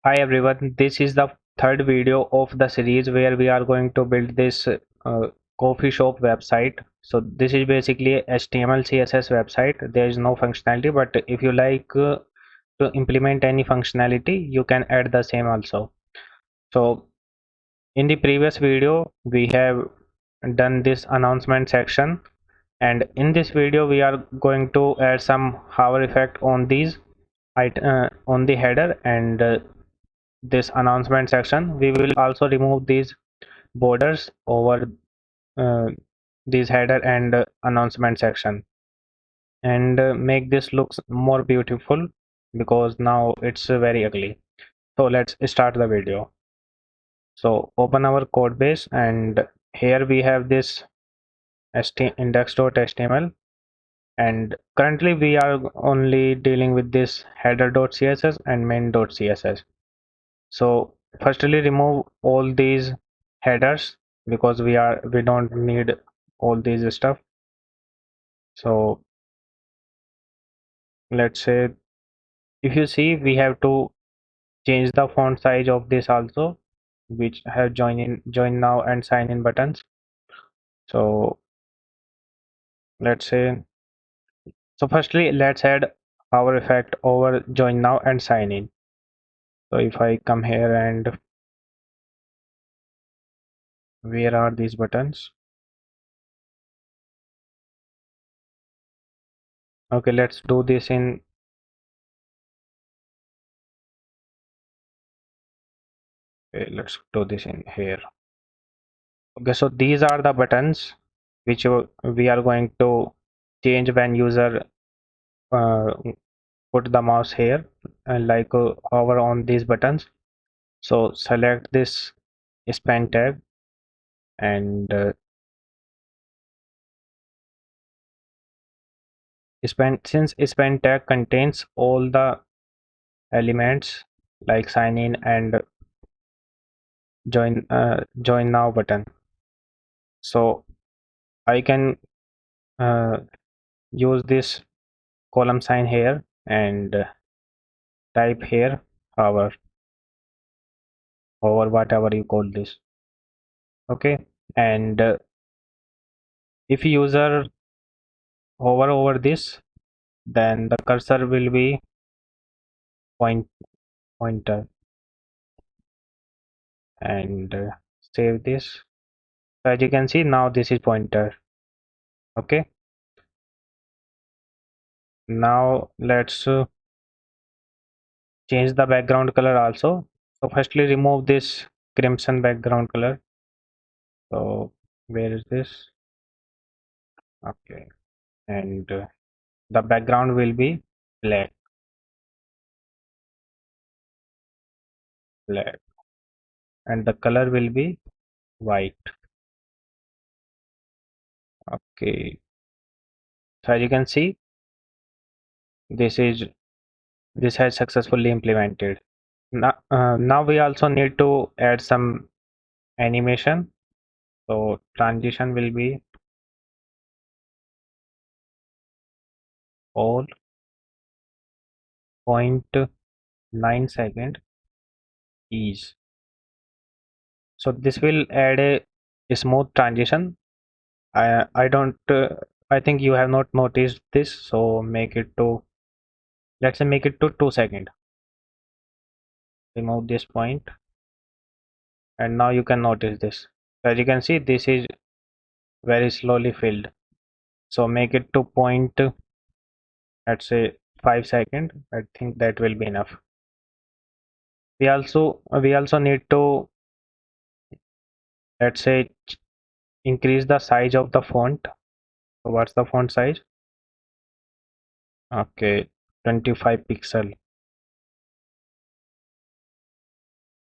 Hi everyone, this is the third video of the series where we are going to build this coffee shop website. So this is basically a HTML CSS website. There is no functionality, but if you like to implement any functionality, you can add the same also. So in the previous video, we have done this announcement section, and in this video, we are going to add some hover effect on these on the header and this announcement section. We will also remove these borders over uh, this header and announcement section and make this looks more beautiful because now it's very ugly. So let's start the video. So open our code base, and here we have this index.html, and currently we are only dealing with this header.css and main.css. So firstly remove all these headers because we don't need all these stuff. So let's say if you see we have to change the font size of this also, which have join now and sign in buttons. So let's say so firstly let's add our effect over join now and sign in. So if I come here and where are these buttons? Okay, let's do this in let's do this in here. Okay, so these are the buttons which we are going to change when user uh, put the mouse here and like hover on these buttons. So select this span tag and since span tag contains all the elements like sign in and join now button. So I can uh, use this column sign here and type here hover or whatever you call this. Okay, and if user hover over this, then the cursor will be point pointer and save this. So as you can see now this is pointer. Okay, now let's change the background color also. So firstly remove this crimson background color. So where is this? Okay, and the background will be black, black, and the color will be white. Okay, so as you can see, this is this has successfully implemented. Now we also need to add some animation. So transition will be all 0.9 second ease. So this will add a smooth transition. I don't I think you have not noticed this. So make it to, let's say make it to 2 seconds. Remove this point, and now you can notice this. As you can see, this is very slowly filled. So make it to point, let's say 5 seconds. I think that will be enough. We also need to, let's say, increase the size of the font. So what's the font size? Okay, 25 pixel.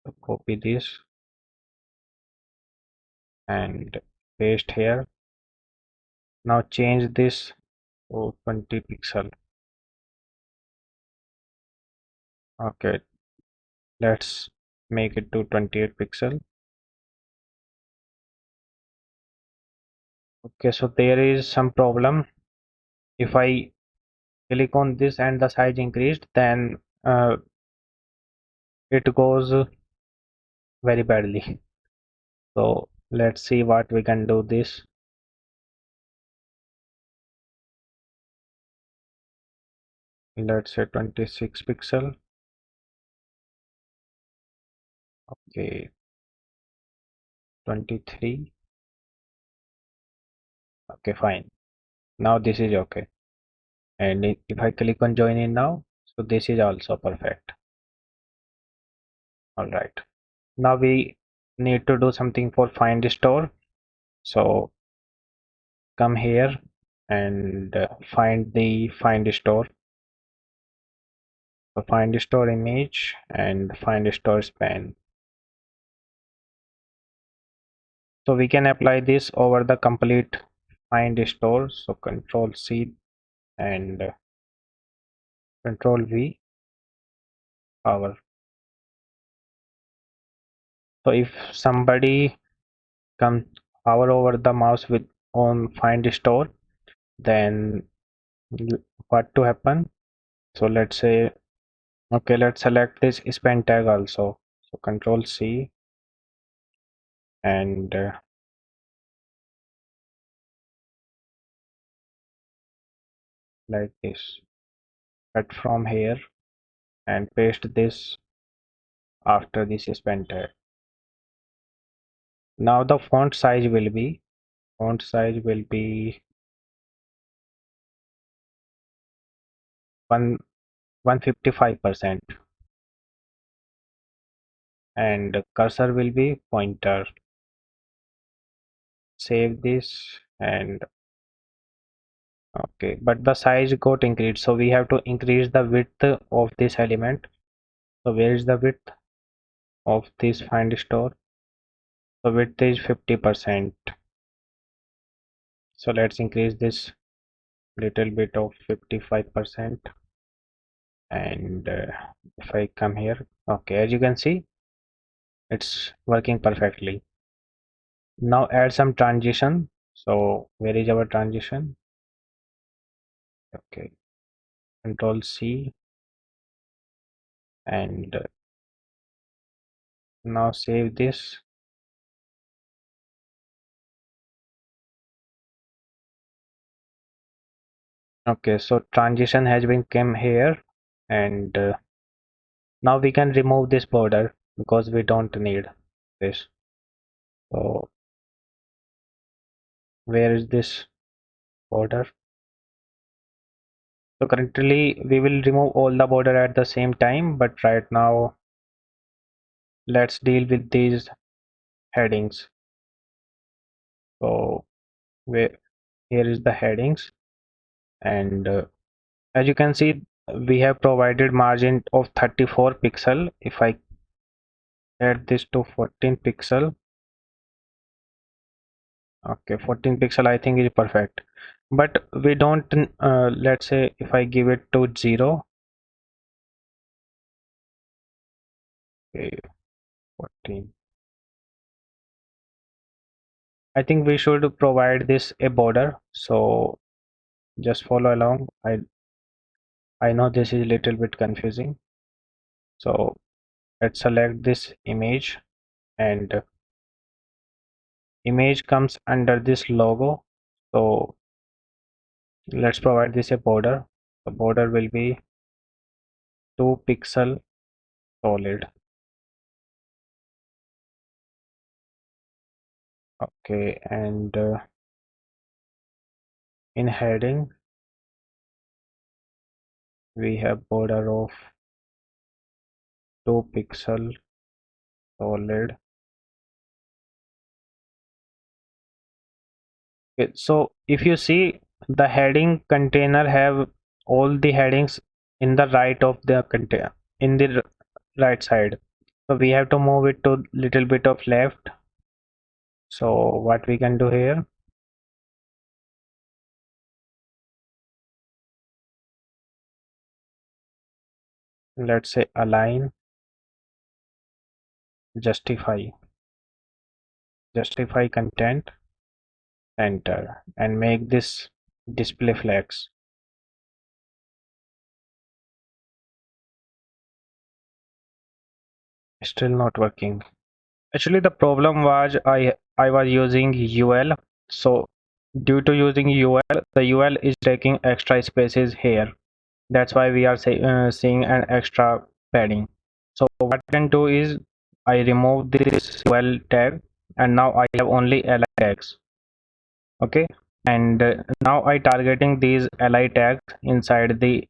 So copy this and paste here. Now change this to 20 pixel. Okay, let's make it to 28 pixel. Okay, so there is some problem. If I click on this and the size increased, then it goes very badly. So let's see what we can do this. Let's say 26 pixel. Okay, 23. Okay, fine. Now this is okay. And if I click on join in now, so this is also perfect. All right. Now we need to do something for find store. So come here and find the find store. So find store image and find store span. So we can apply this over the complete find store. So Control C and Control V power. So if somebody comes hover over the mouse with on find store, then what to happen? So let's say, okay, let's select this span tag also. So Control C and like this, cut from here and paste this after this span tag. Now the font size will be one 155% and cursor will be pointer. Save this and okay, but the size got increased, so we have to increase the width of this element. So where is the width of this find store? So width is 50%. So let's increase this little bit of 55%. And if I come here, okay, as you can see, it's working perfectly. Now add some transition. So where is our transition? Okay, Control C and now save this. Okay, so transition has been came here and now we can remove this border because we don't need this. So where is this border? So currently we will remove all the border at the same time, but right now let's deal with these headings. So where here is the headings and as you can see we have provided margin of 34 pixel. If I add this to 14 pixel, okay, 14 pixel I think is perfect, but we don't let's say if I give it to 0, okay, 14, I think we should provide this a border. So just follow along. I know this is a little bit confusing. So let's select this image and image comes under this logo. So let's provide this a border. The border will be 2 pixel solid. Okay, and in heading we have border of 2 pixel solid. Okay, so if you see the heading container have all the headings in the right of the container in the right side. So we have to move it to little bit of left. So what we can do here, let's say align, justify, justify content, enter, and make this display flex. Still not working. Actually, the problem was I was using UL. So due to using UL, the UL is taking extra spaces here. That's why we are seeing an extra padding. So what I can do is I remove this UL tag and now I have only li tags. Okay, and now I targeting these li tags inside the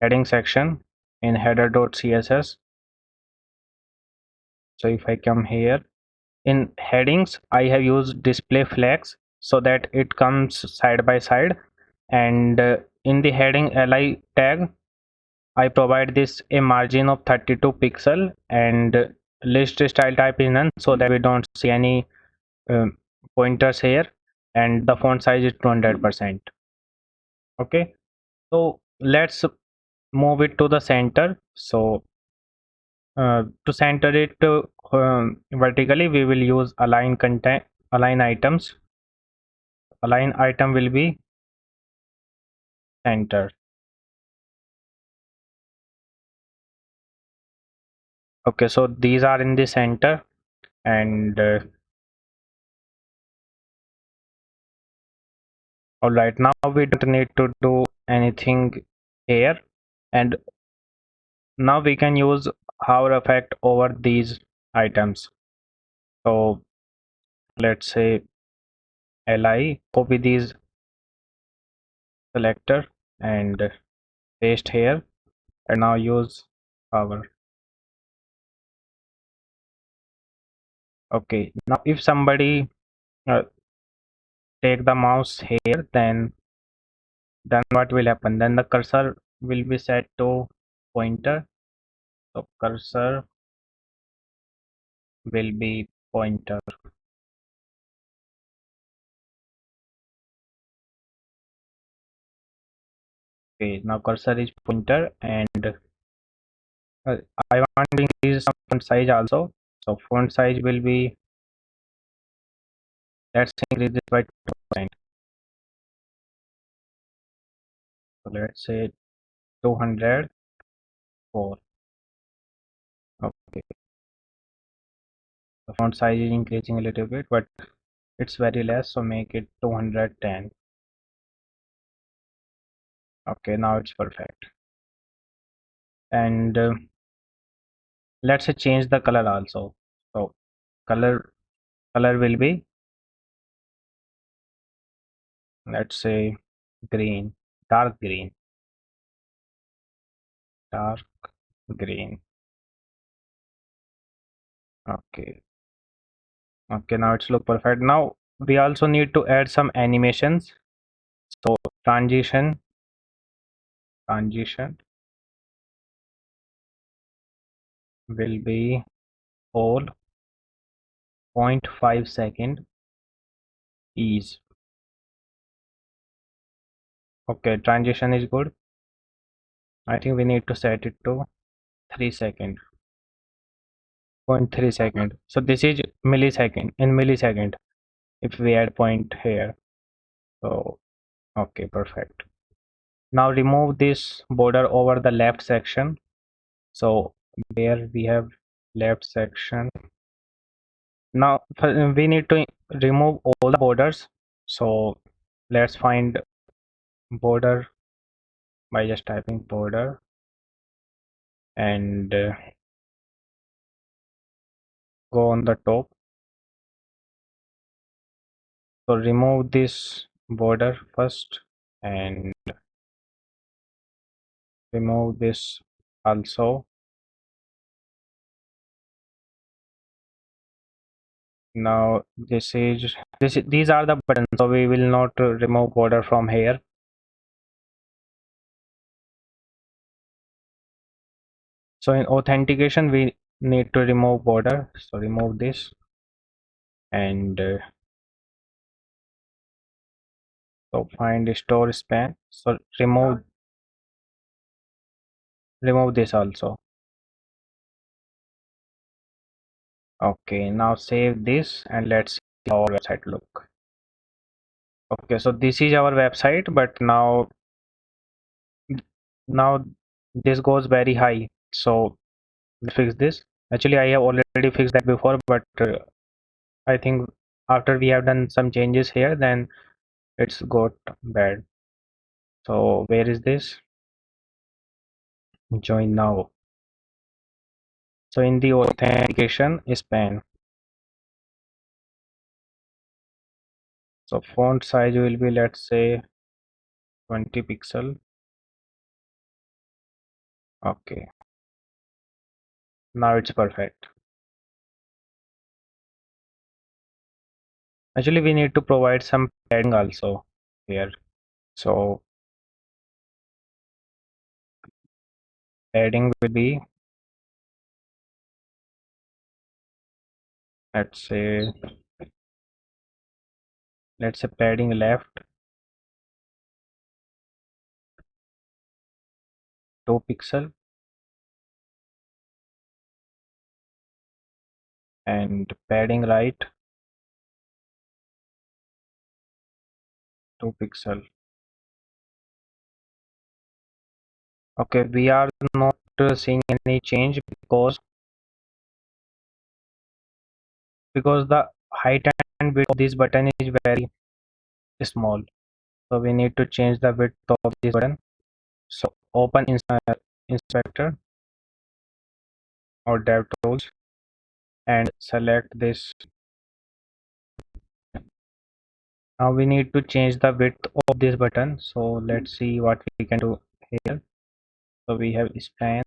heading section in header.css. So if I come here in headings, I have used display flags so that it comes side by side, and in the heading li tag I provide this a margin of 32 pixel, and list style type is none so that we don't see any um, pointers here, and the font size is 200%. Okay, so let's move it to the center. So to center it vertically, we will use align content, align items. Align item will be center. Okay, so these are in the center, and all right, now we don't need to do anything here, and now we can use hover effect over these items. So let's say li, copy these selector and paste here, and now use hover. Okay, now if somebody uh, take the mouse here, then what will happen? Then the cursor will be set to pointer. So cursor will be pointer. Okay, now cursor is pointer, and I want to increase some font size also. So font size will be, let's increase this by 2%. So let's say 204. Okay, the font size is increasing a little bit, but it's very less, so make it 210. Okay, now it's perfect. And let's say change the color also. So color will be, let's say green, dark green, dark green. Okay, okay, now it's look perfect. Now we also need to add some animations. So transition will be all 0.5 second ease. Okay, transition is good. I think we need to set it to 3 second, 0.3 second. So this is millisecond, in millisecond if we add point here. So okay, perfect. Now remove this border over the left section. So where we have left section, now we need to remove all the borders. So let's find border by just typing border, and go on the top. So remove this border first, and remove this also. Now these are the buttons, so we will not remove border from here. So in authentication we need to remove border, so remove this, and so find store span, so remove this also. Okay, now save this and let's see how our website look. Okay, so this is our website, but now this goes very high, so let's fix this. Actually, I have already fixed that before, but I think after we have done some changes here, then it's got bad. So where is this? Join now. So in the authentication span, so font size will be, let's say, 20 pixel. Okay, now it's perfect. Actually, we need to provide some padding also here. So padding will be, let's say, padding left 2 pixel and padding right 2 pixel. Okay, we are not seeing any change because the height and width of this button is very small. So we need to change the width of this button. So open inspector or dev tools and select this. Now we need to change the width of this button. So let's see what we can do here. So we have span.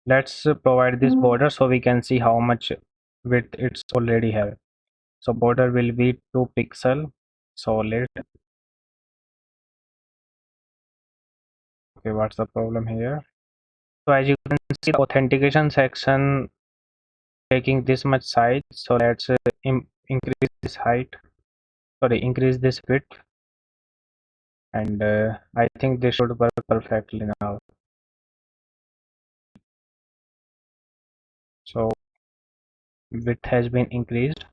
Let's provide this border so we can see how much width it's already have. So border will be 2 pixel solid. Okay, what's the problem here? So as you can see, the authentication section taking this much size. So let's increase this height. Sorry, increase this width, and I think this should work perfectly now. So width has been increased,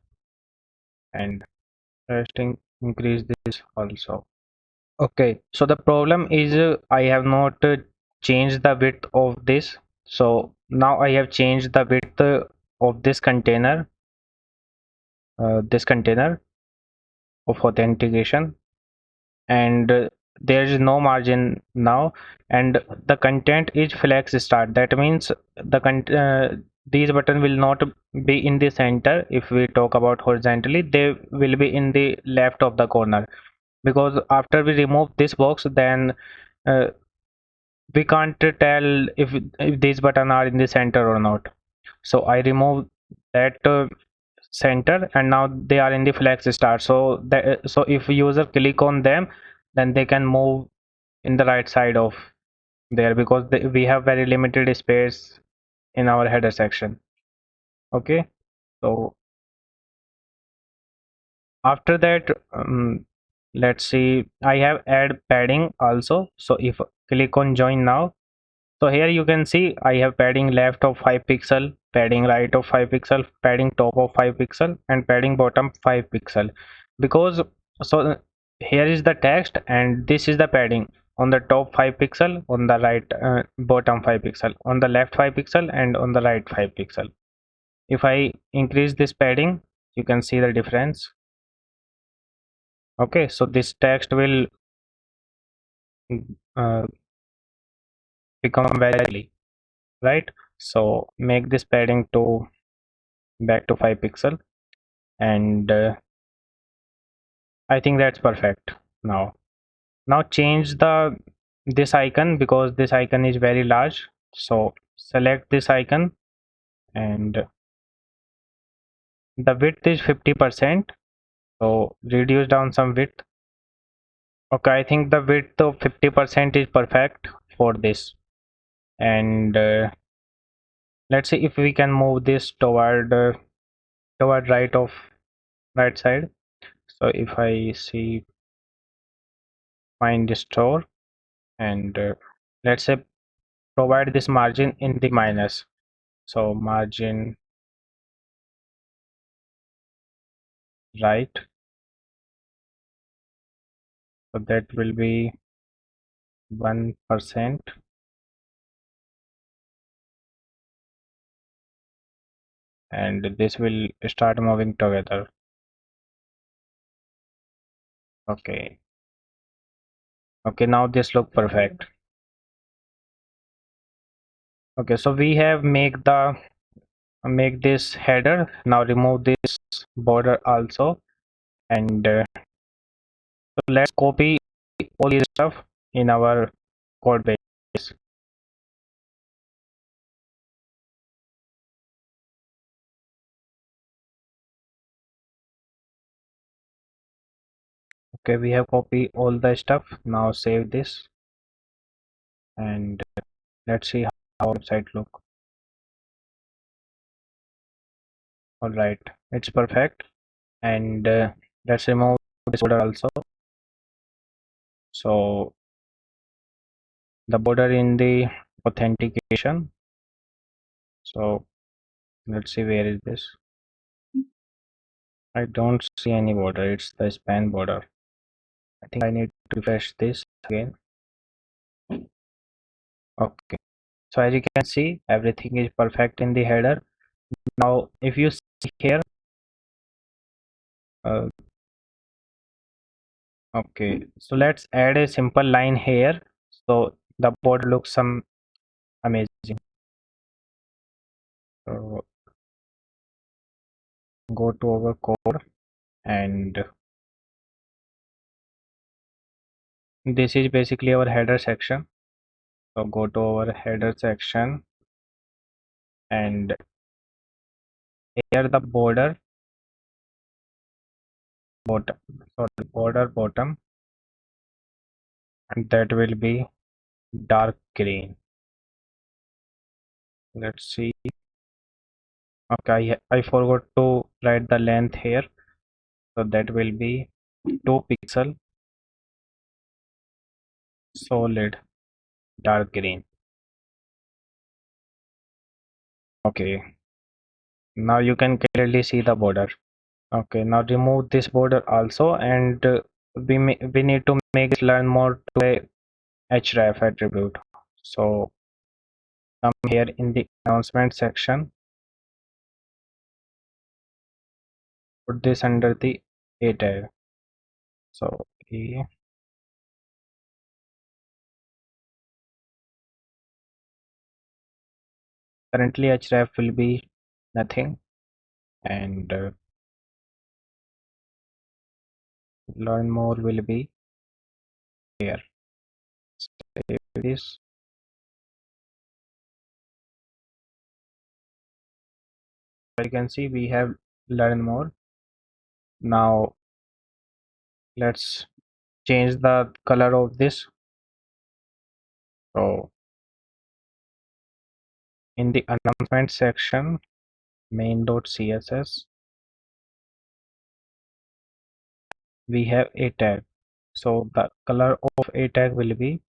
and resting increase this also. Okay, so the problem is I have not changed the width of this. So now I have changed the width of this container of authentication, and there is no margin now, and the content is flex start. That means these button will not be in the center. If we talk about horizontally, they will be in the left of the corner, because after we remove this box, then uh, we can't tell if these button are in the center or not. So I remove that center, and now they are in the flex start. So so if user click on them, then they can move in the right side of there, because we have very limited space in our header section. Okay, so after that, let's see, I have add padding also. So if click on join now, so here you can see I have padding left of 5 pixel, padding right of 5 pixel, padding top of 5 pixel, and padding bottom 5 pixel. Because so here is the text, and this is the padding on the top 5 pixel, on the right bottom 5 pixel, on the left 5 pixel, and on the right 5 pixel. If I increase this padding, you can see the difference. Okay, so this text will uh, become very ugly, right? So make this padding to back to 5 pixel, and I think that's perfect now. Now change the this icon, because this icon is very large. So select this icon, and the width is 50%. So reduce down some width. Okay, I think the width of 50% is perfect for this. And let's see if we can move this toward right side. So if I see find the store, and let's say provide this margin in the minus. So margin right, so that will be 1%. and this will start moving together. Okay. Okay, now this look perfect. Okay, so we have make this header. Now remove this border also, and so let's copy all this stuff in our code base. Okay, we have copied all the stuff. Now save this, and let's see how our website look. All right, it's perfect, and let's remove this border also. So the border in the authentication. So let's see, where is this? I don't see any border. It's the span border. I think I need to refresh this again. Okay. So as you can see, everything is perfect in the header. Now, if you see here, uh, okay, so let's add a simple line here. So the border looks some amazing. So go to our code, and this is basically our header section. So go to our header section, and here the bottom, sorry, border bottom, and that will be dark green. Let's see. Okay, I forgot to write the length here. So that will be 2 pixel solid dark green. Okay, now you can clearly see the border. Okay, now remove this border also, and we need to make it learn more to a href attribute. So come here in the announcement section, put this under the a tag. So currently href will be nothing, and learn more will be here. Save this. You can see we have learn more. Now let's change the color of this. So in the announcement section, main.css, we have a tag. So the color of a tag will be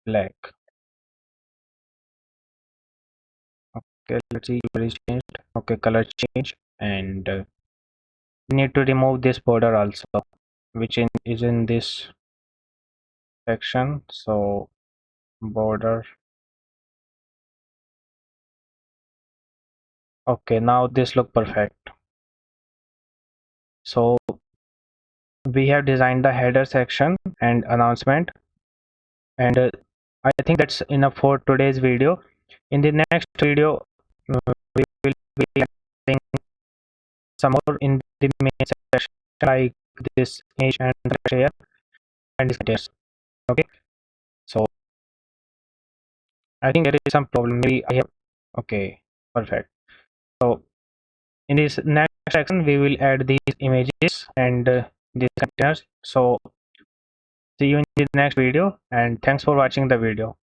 black. Okay, let's see, color is changed. Okay, color change, and we need to remove this border also, which is in this section. So border. Okay, now this look perfect. So we have designed the header section and announcement, and I think that's enough for today's video. In the next video, we will be adding some more in the main section, like this image and share and this. Okay, so I think there is some problem. Maybe I have. Okay, perfect. So in this next section, we will add these images and these containers. So see you in the next video, and thanks for watching the video.